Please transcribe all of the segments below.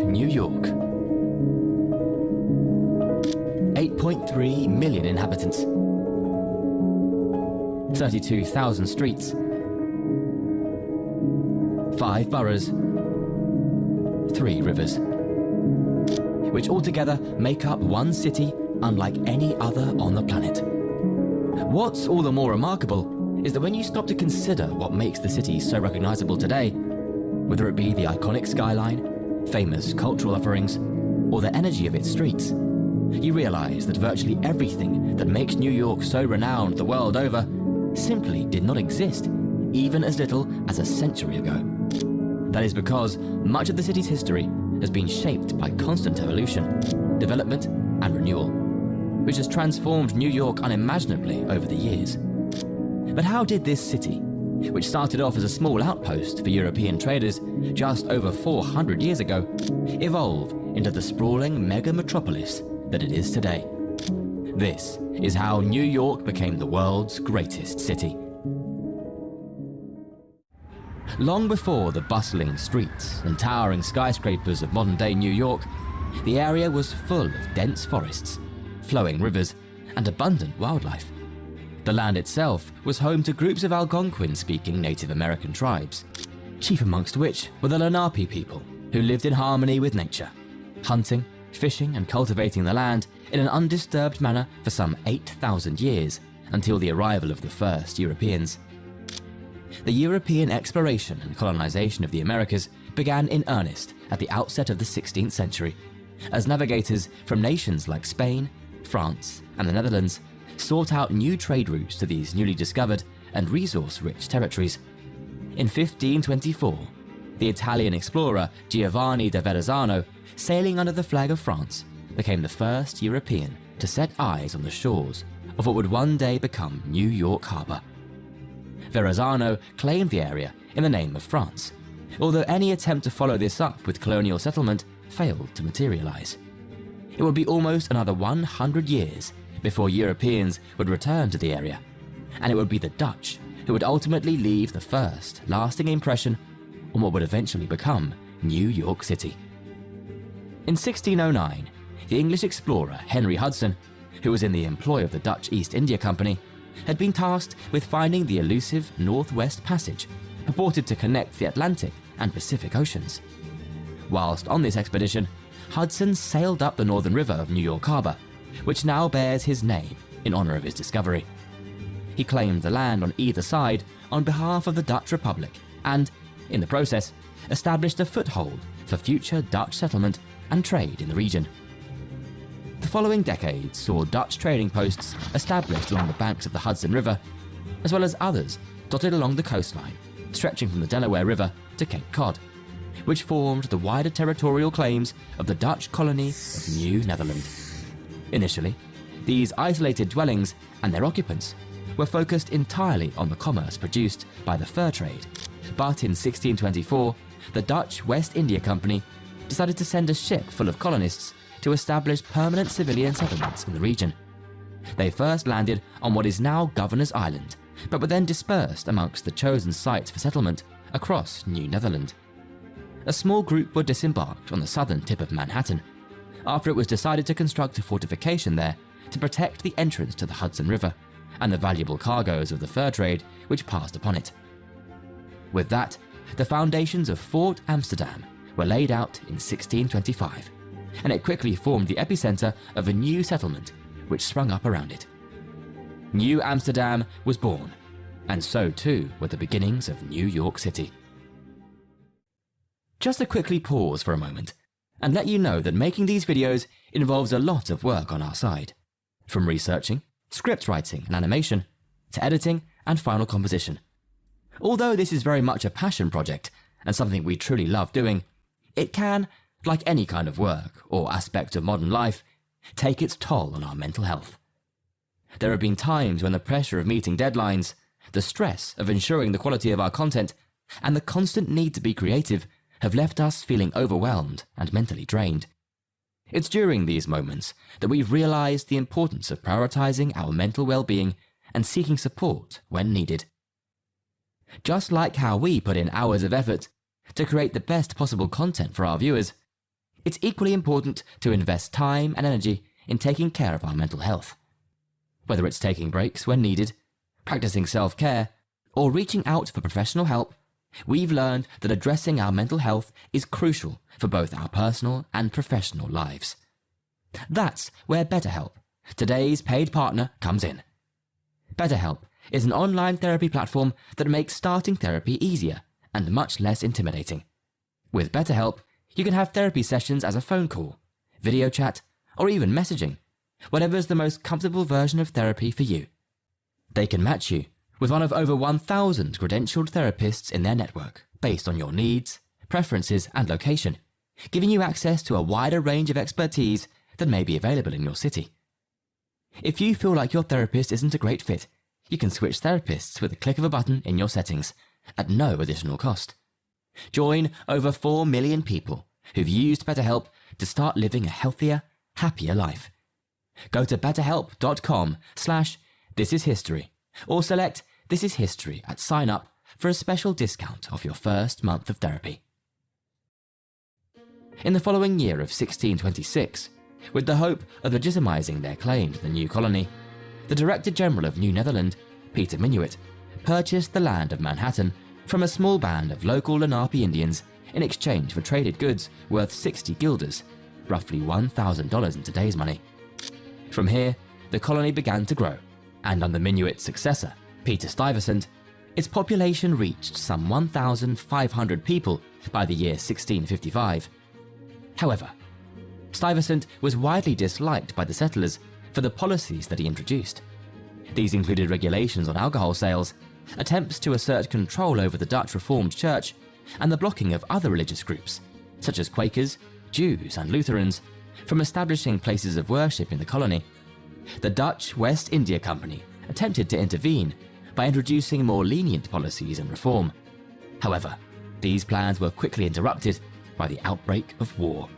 New York. 8.3 million inhabitants. 32,000 streets. 5 boroughs. 3 rivers. Which altogether make up one city unlike any other on the planet. What's all the more remarkable is that when you stop to consider what makes the city so recognizable today, whether it be the iconic skyline, famous cultural offerings, or the energy of its streets, you realize that virtually everything that makes New York so renowned the world over simply did not exist even as little as a century ago. That is because much of the city's history has been shaped by constant evolution, development, and renewal, which has transformed New York unimaginably over the years. But how did this city, which started off as a small outpost for European traders just over 400 years ago, evolve into the sprawling mega metropolis that it is today? This is how New York became the world's greatest city. Long before the bustling streets and towering skyscrapers of modern-day New York, the area was full of dense forests, flowing rivers, and abundant wildlife. The land itself was home to groups of Algonquin-speaking Native American tribes, chief amongst which were the Lenape people, who lived in harmony with nature, hunting, fishing, and cultivating the land in an undisturbed manner for some 8,000 years until the arrival of the first Europeans. The European exploration and colonization of the Americas began in earnest at the outset of the 16th century, as navigators from nations like Spain, France, and the Netherlands sought out new trade routes to these newly discovered and resource-rich territories. In 1524, the Italian explorer Giovanni da Verrazzano, sailing under the flag of France, became the first European to set eyes on the shores of what would one day become New York Harbor. Verrazzano claimed the area in the name of France, although any attempt to follow this up with colonial settlement failed to materialize. It would be almost another 100 years before Europeans would return to the area, and it would be the Dutch who would ultimately leave the first lasting impression on what would eventually become New York City. In 1609, the English explorer Henry Hudson, who was in the employ of the Dutch East India Company, had been tasked with finding the elusive Northwest Passage, purported to connect the Atlantic and Pacific Oceans. Whilst on this expedition, Hudson sailed up the northern river of New York Harbor, which now bears his name in honor of his discovery. He claimed the land on either side on behalf of the Dutch Republic and, in the process, established a foothold for future Dutch settlement and trade in the region. The following decades saw Dutch trading posts established along the banks of the Hudson River, as well as others dotted along the coastline, stretching from the Delaware River to Cape Cod, which formed the wider territorial claims of the Dutch colony of New Netherland. Initially, these isolated dwellings and their occupants were focused entirely on the commerce produced by the fur trade, but in 1624, the Dutch West India Company decided to send a ship full of colonists to establish permanent civilian settlements in the region. They first landed on what is now Governor's Island, but were then dispersed amongst the chosen sites for settlement across New Netherland. A small group were disembarked on the southern tip of Manhattan, after it was decided to construct a fortification there to protect the entrance to the Hudson River and the valuable cargoes of the fur trade which passed upon it. With that, the foundations of Fort Amsterdam were laid out in 1625, and it quickly formed the epicenter of a new settlement which sprung up around it. New Amsterdam was born, and so too were the beginnings of New York City. Just to quickly pause for a moment and let you know that making these videos involves a lot of work on our side, from researching, script writing and animation, to editing and final composition. Although this is very much a passion project and something we truly love doing, it can, like any kind of work or aspect of modern life, take its toll on our mental health. There have been times when the pressure of meeting deadlines, the stress of ensuring the quality of our content, and the constant need to be creative have left us feeling overwhelmed and mentally drained. It's during these moments that we've realized the importance of prioritizing our mental well-being and seeking support when needed. Just like how we put in hours of effort to create the best possible content for our viewers, It's equally important to invest time and energy in taking care of our mental health. Whether it's taking breaks when needed, practicing self-care, or reaching out for professional help, we've learned that addressing our mental health is crucial for both our personal and professional lives. That's where BetterHelp, today's paid partner, comes in. BetterHelp is an online therapy platform that makes starting therapy easier and much less intimidating. With BetterHelp, you can have therapy sessions as a phone call, video chat, or even messaging, whatever's the most comfortable version of therapy for you. They can match you with one of over 1,000 credentialed therapists in their network based on your needs, preferences, and location, giving you access to a wider range of expertise than may be available in your city. If you feel like your therapist isn't a great fit, you can switch therapists with a click of a button in your settings at no additional cost. Join over 4 million people who've used BetterHelp to start living a healthier, happier life. Go to betterhelp.com/thisishistory or select This is History at sign up for a special discount off your first month of therapy. In the following year of 1626, with the hope of legitimizing their claim to the new colony, the Director General of New Netherland, Peter Minuit, purchased the land of Manhattan from a small band of local Lenape Indians in exchange for traded goods worth 60 guilders, roughly $1,000 in today's money. From here, the colony began to grow, and under Minuit's successor, Peter Stuyvesant, its population reached some 1,500 people by the year 1655. However, Stuyvesant was widely disliked by the settlers for the policies that he introduced. These included regulations on alcohol sales, attempts to assert control over the Dutch Reformed Church, and the blocking of other religious groups, such as Quakers, Jews, and Lutherans, from establishing places of worship in the colony. The Dutch West India Company attempted to intervene by introducing more lenient policies and reform. However, these plans were quickly interrupted by the outbreak of war.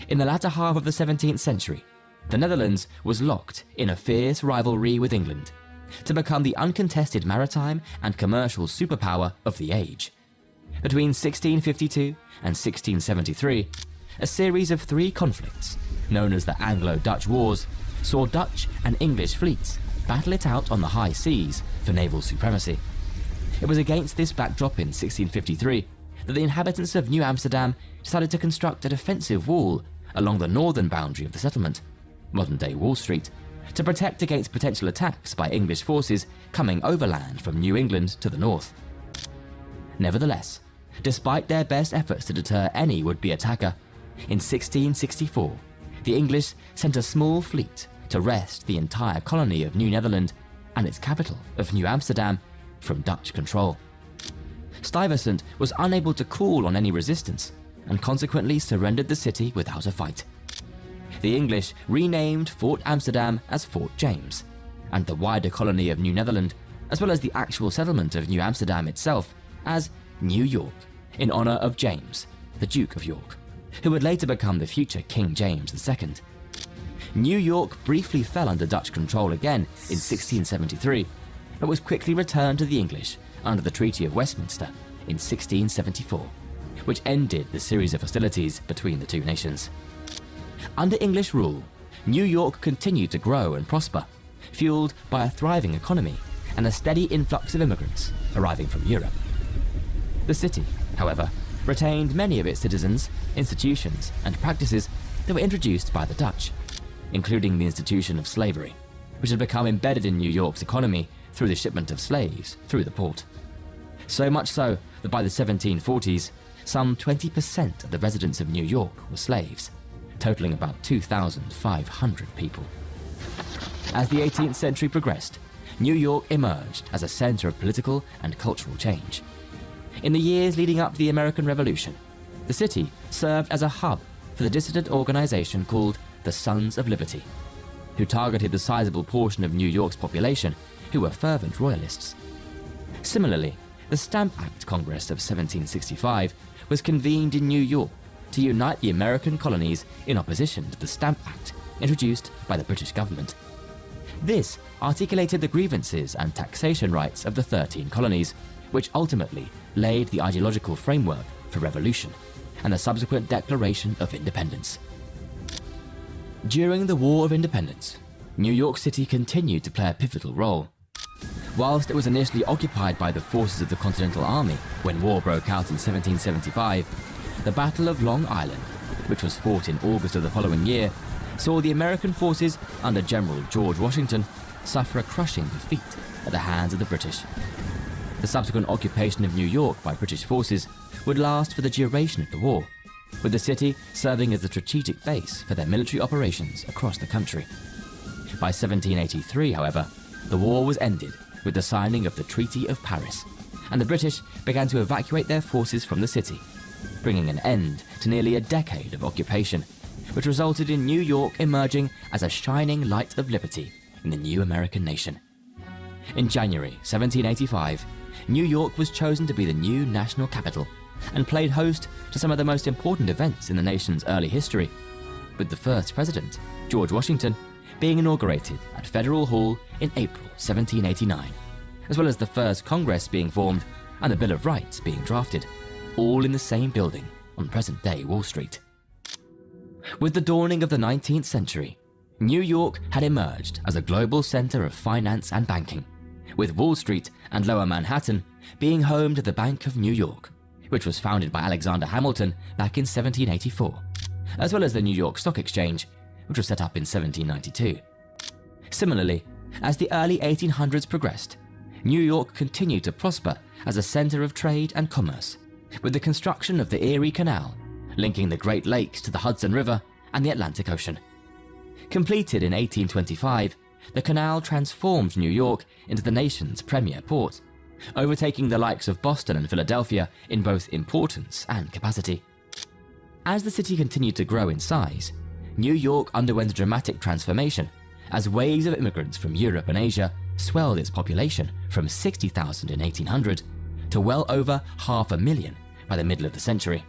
In the latter half of the 17th century, the Netherlands was locked in a fierce rivalry with England to become the uncontested maritime and commercial superpower of the age. Between 1652 and 1673, a series of 3 conflicts, known as the Anglo-Dutch Wars, saw Dutch and English fleets battle it out on the high seas for naval supremacy. It was against this backdrop in 1653 that the inhabitants of New Amsterdam decided to construct a defensive wall along the northern boundary of the settlement, modern-day Wall Street, to protect against potential attacks by English forces coming overland from New England to the north. Nevertheless, despite their best efforts to deter any would-be attacker, in 1664, the English sent a small fleet to wrest the entire colony of New Netherland and its capital of New Amsterdam from Dutch control. Stuyvesant was unable to call on any resistance and consequently surrendered the city without a fight. The English renamed Fort Amsterdam as Fort James, and the wider colony of New Netherland, as well as the actual settlement of New Amsterdam itself, as New York, in honor of James, the Duke of York, who would later become the future King James II. New York briefly fell under Dutch control again in 1673, but was quickly returned to the English under the Treaty of Westminster in 1674, which ended the series of hostilities between the two nations. Under English rule, New York continued to grow and prosper, fueled by a thriving economy and a steady influx of immigrants arriving from Europe. The city, however, retained many of its citizens, institutions, and practices that were introduced by the Dutch, including the institution of slavery, which had become embedded in New York's economy through the shipment of slaves through the port. So much so that by the 1740s, some 20% of the residents of New York were slaves, totaling about 2,500 people. As the 18th century progressed, New York emerged as a center of political and cultural change. In the years leading up to the American Revolution, the city served as a hub for the dissident organization called the Sons of Liberty, who targeted the sizable portion of New York's population who were fervent royalists. Similarly, the Stamp Act Congress of 1765 was convened in New York to unite the American colonies in opposition to the Stamp Act introduced by the British government. This articulated the grievances and taxation rights of the 13 colonies, which ultimately laid the ideological framework for revolution and the subsequent Declaration of Independence. During the War of Independence, New York City continued to play a pivotal role. Whilst it was initially occupied by the forces of the Continental Army when war broke out in 1775, the Battle of Long Island, which was fought in August of the following year, saw the American forces under General George Washington suffer a crushing defeat at the hands of the British. The subsequent occupation of New York by British forces would last for the duration of the war, with the city serving as a strategic base for their military operations across the country. By 1783, however, the war was ended with the signing of the Treaty of Paris, and the British began to evacuate their forces from the city, bringing an end to nearly a decade of occupation, which resulted in New York emerging as a shining light of liberty in the new American nation. In January 1785, New York was chosen to be the new national capital and played host to some of the most important events in the nation's early history, with the first president, George Washington, being inaugurated at Federal Hall in April 1789, as well as the first Congress being formed and the Bill of Rights being drafted, all in the same building on present-day Wall Street. With the dawning of the 19th century, New York had emerged as a global center of finance and banking, with Wall Street and Lower Manhattan being home to the Bank of New York, which was founded by Alexander Hamilton back in 1784, as well as the New York Stock Exchange, which was set up in 1792. Similarly, as the early 1800s progressed, New York continued to prosper as a center of trade and commerce, with the construction of the Erie Canal, linking the Great Lakes to the Hudson River and the Atlantic Ocean. Completed in 1825, the canal transformed New York into the nation's premier port, overtaking the likes of Boston and Philadelphia in both importance and capacity. As the city continued to grow in size, New York underwent a dramatic transformation as waves of immigrants from Europe and Asia swelled its population from 60,000 in 1800 to well over 500,000 by the middle of the century.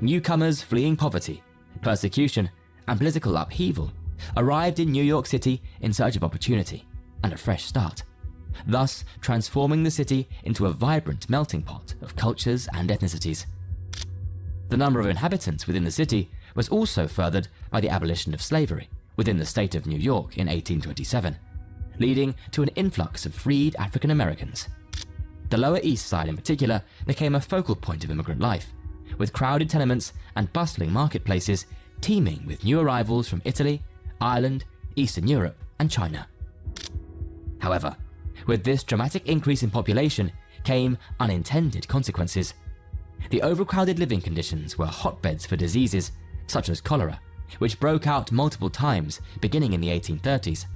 Newcomers fleeing poverty, persecution, and political upheaval arrived in New York City in search of opportunity and a fresh start, thus transforming the city into a vibrant melting pot of cultures and ethnicities. The number of inhabitants within the city was also furthered by the abolition of slavery within the state of New York in 1827, leading to an influx of freed African Americans. The Lower East Side in particular became a focal point of immigrant life, with crowded tenements and bustling marketplaces teeming with new arrivals from Italy, Ireland, Eastern Europe, and China. However, with this dramatic increase in population came unintended consequences. The overcrowded living conditions were hotbeds for diseases such as cholera, which broke out multiple times beginning in the 1830s,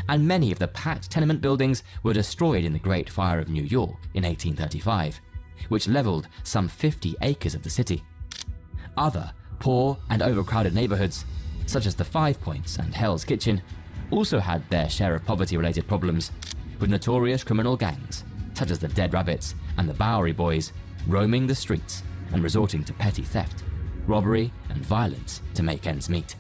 and many of the packed tenement buildings were destroyed in the Great Fire of New York in 1835, which leveled some 50 acres of the city. Other poor and overcrowded neighborhoods, such as the Five Points and Hell's Kitchen, also had their share of poverty-related problems, with notorious criminal gangs, such as the Dead Rabbits and the Bowery Boys, roaming the streets and resorting to petty theft, robbery, and violence to make ends meet.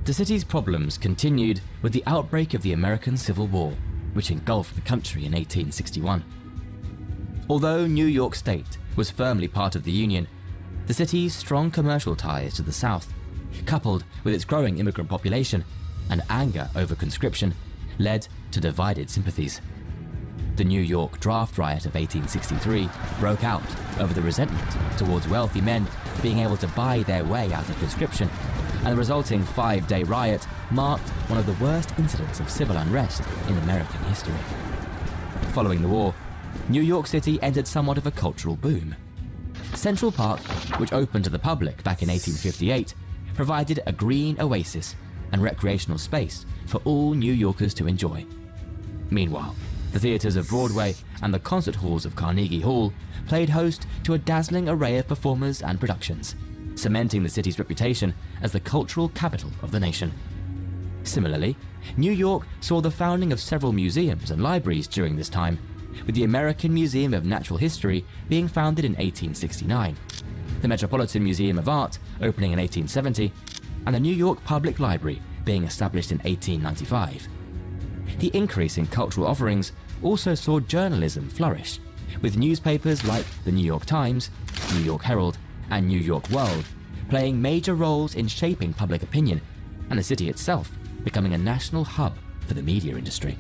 The city's problems continued with the outbreak of the American Civil War, which engulfed the country in 1861. Although New York State was firmly part of the Union, the city's strong commercial ties to the South, coupled with its growing immigrant population and anger over conscription, led to divided sympathies. The New York draft riot of 1863 broke out over the resentment towards wealthy men being able to buy their way out of conscription, and the resulting 5-day riot marked one of the worst incidents of civil unrest in American history. Following the war, New York City entered somewhat of a cultural boom. Central Park, which opened to the public back in 1858, provided a green oasis and recreational space for all New Yorkers to enjoy. Meanwhile, the theaters of Broadway and the concert halls of Carnegie Hall played host to a dazzling array of performers and productions, cementing the city's reputation as the cultural capital of the nation. Similarly, New York saw the founding of several museums and libraries during this time, with the American Museum of Natural History being founded in 1869, the Metropolitan Museum of Art opening in 1870, and the New York Public Library being established in 1895. The increase in cultural offerings also saw journalism flourish, with newspapers like the New York Times, New York Herald, and New York World, playing major roles in shaping public opinion, and the city itself becoming a national hub for the media industry.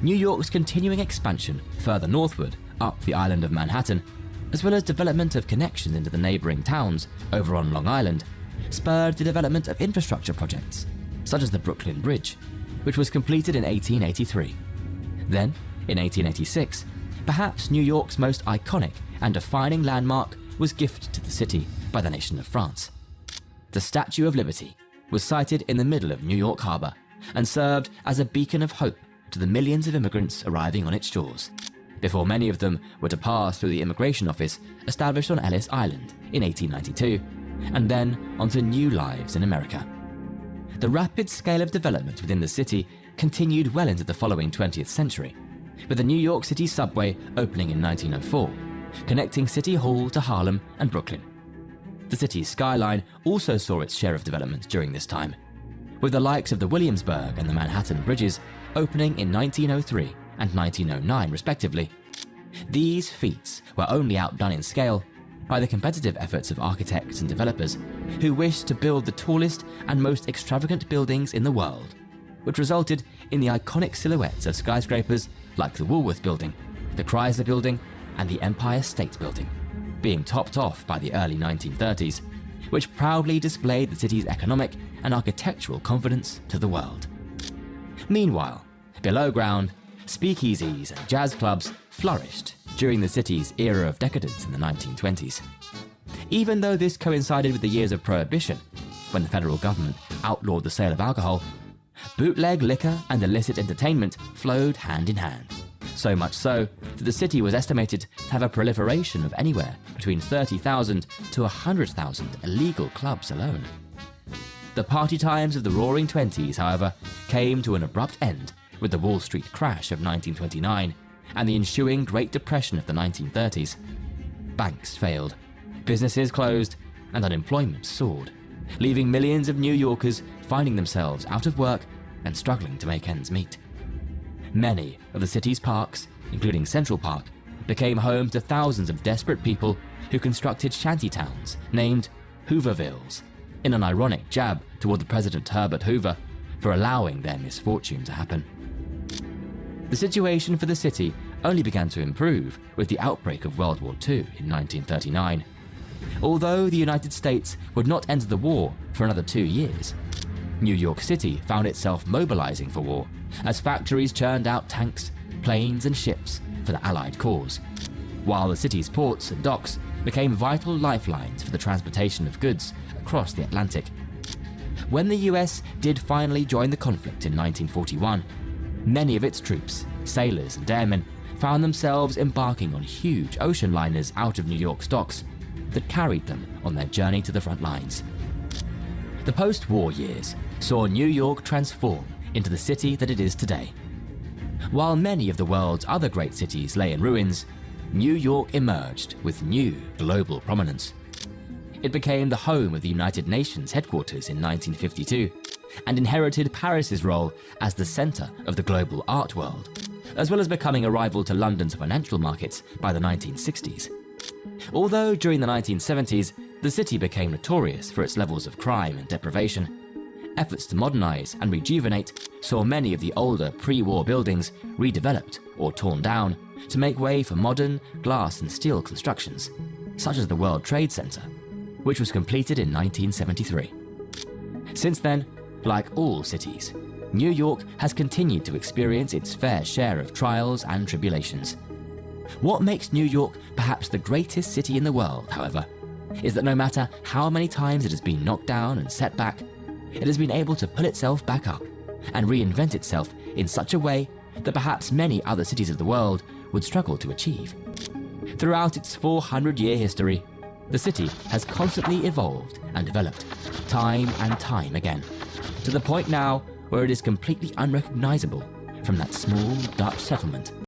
New York's continuing expansion further northward up the island of Manhattan, as well as development of connections into the neighboring towns over on Long Island, spurred the development of infrastructure projects, such as the Brooklyn Bridge, which was completed in 1883. Then, in 1886, perhaps New York's most iconic and defining landmark was gifted to the city by the nation of France. The Statue of Liberty was sited in the middle of New York Harbor and served as a beacon of hope to the millions of immigrants arriving on its shores, before many of them were to pass through the immigration office established on Ellis Island in 1892, and then onto new lives in America. The rapid scale of development within the city continued well into the following 20th century, with the New York City subway opening in 1904, connecting City Hall to Harlem and Brooklyn. The city's skyline also saw its share of development during this time, with the likes of the Williamsburg and the Manhattan Bridges opening in 1903 and 1909 respectively. These feats were only outdone in scale by the competitive efforts of architects and developers who wished to build the tallest and most extravagant buildings in the world, which resulted in the iconic silhouettes of skyscrapers like the Woolworth Building, the Chrysler Building, and the Empire State Building, being topped off by the early 1930s, which proudly displayed the city's economic and architectural confidence to the world. Meanwhile, below ground, speakeasies and jazz clubs flourished during the city's era of decadence in the 1920s. Even though this coincided with the years of Prohibition, when the federal government outlawed the sale of alcohol, bootleg liquor and illicit entertainment flowed hand in hand. So much so that the city was estimated to have a proliferation of anywhere between 30,000 to 100,000 illegal clubs alone. The party times of the Roaring Twenties, however, came to an abrupt end with the Wall Street crash of 1929 and the ensuing Great Depression of the 1930s. Banks failed, businesses closed, and unemployment soared, leaving millions of New Yorkers finding themselves out of work and struggling to make ends meet. Many of the city's parks, including Central Park, became home to thousands of desperate people who constructed shantytowns named Hoovervilles, in an ironic jab toward the President Herbert Hoover for allowing their misfortune to happen. The situation for the city only began to improve with the outbreak of World War II in 1939. Although the United States would not enter the war for another 2 years, New York City found itself mobilizing for war as factories churned out tanks, planes, and ships for the Allied cause, while the city's ports and docks became vital lifelines for the transportation of goods across the Atlantic. When the US did finally join the conflict in 1941, many of its troops, sailors, and airmen found themselves embarking on huge ocean liners out of New York's docks that carried them on their journey to the front lines. The post-war years saw New York transform into the city that it is today. While many of the world's other great cities lay in ruins, New York emerged with new global prominence. It became the home of the United Nations headquarters in 1952 and inherited Paris's role as the center of the global art world, as well as becoming a rival to London's financial markets by the 1960s. Although during the 1970s, the city became notorious for its levels of crime and deprivation, efforts to modernize and rejuvenate saw many of the older pre-war buildings redeveloped or torn down to make way for modern glass and steel constructions, such as the World Trade Center, which was completed in 1973. Since then, like all cities, New York has continued to experience its fair share of trials and tribulations. What makes New York perhaps the greatest city in the world, however, is that no matter how many times it has been knocked down and set back, it has been able to pull itself back up and reinvent itself in such a way that perhaps many other cities of the world would struggle to achieve. Throughout its 400-year history, the city has constantly evolved and developed, time and time again, to the point now where it is completely unrecognizable from that small Dutch settlement